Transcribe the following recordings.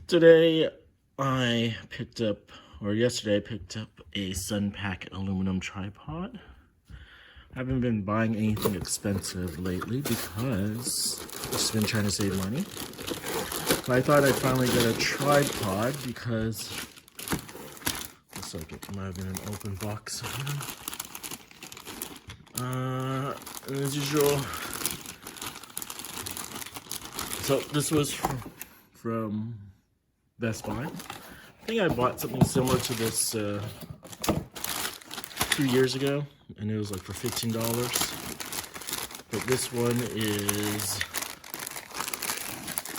Today I picked up, or yesterday I picked up a Sunpak aluminum tripod. I haven't been buying anything expensive lately because I've just been trying to save money. But I thought I'd finally get a tripod because looks like it might have been an open box. As usual. So this was from Best Buy. I think I bought something similar to this 2 years ago, and it was like for $15. But this one is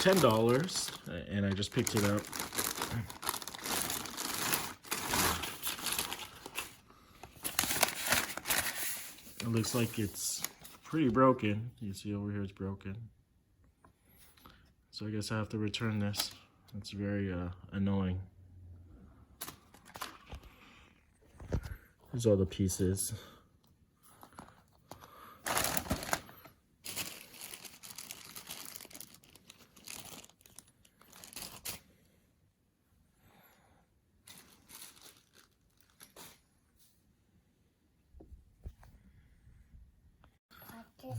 $10, and I just picked it up. It looks like it's pretty broken. You see over here it's broken. So I guess I have to return this. It's very annoying. Here's all the pieces.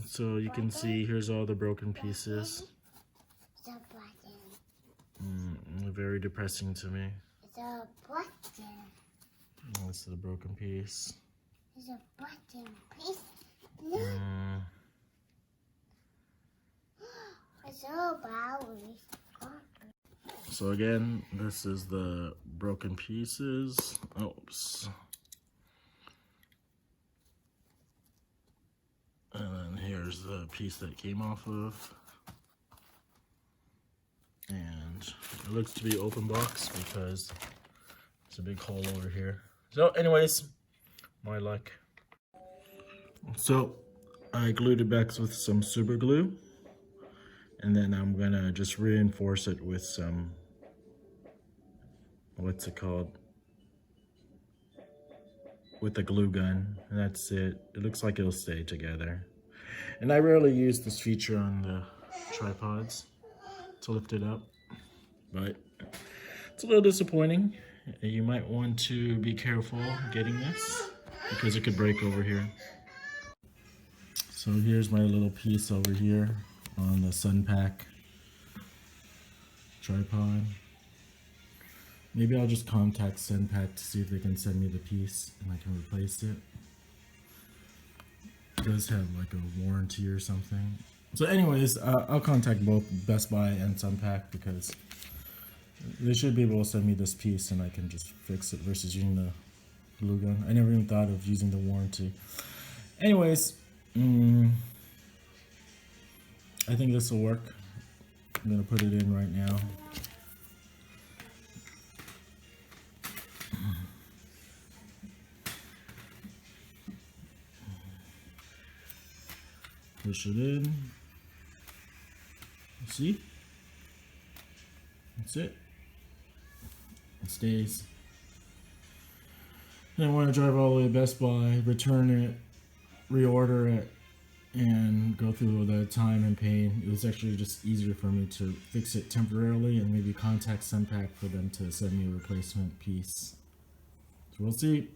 So you can see here's all the broken pieces. Very depressing to me. It's a button. That's the broken piece. It's a button piece. It's all batteries. So again, this is the broken pieces. Oops. And then here's the piece that it came off of. And it looks to be open box because there's a big hole over here. So anyways, my luck. So I glued it back with some super glue, and then I'm gonna just reinforce it with some, what's it called, with the glue gun, and that's it. It looks like it'll stay together. And I rarely use this feature on the tripods to lift it up, but it's a little disappointing. You might want to be careful getting this because it could break over here. So here's my little piece over here on the Sunpak tripod. Maybe I'll just contact Sunpak to see if they can send me the piece and I can replace it. It does have like a warranty or something. So anyways, I'll contact both Best Buy and Sunpak because they should be able to send me this piece and I can just fix it versus using the glue gun. I never even thought of using the warranty. Anyways, I think this will work. I'm gonna put it in right now. Push it in. See? That's it. It stays. Then when I drive all the way to Best Buy, return it, reorder it, and go through the time and pain, it was actually just easier for me to fix it temporarily and maybe contact Sunpak for them to send me a replacement piece. So we'll see.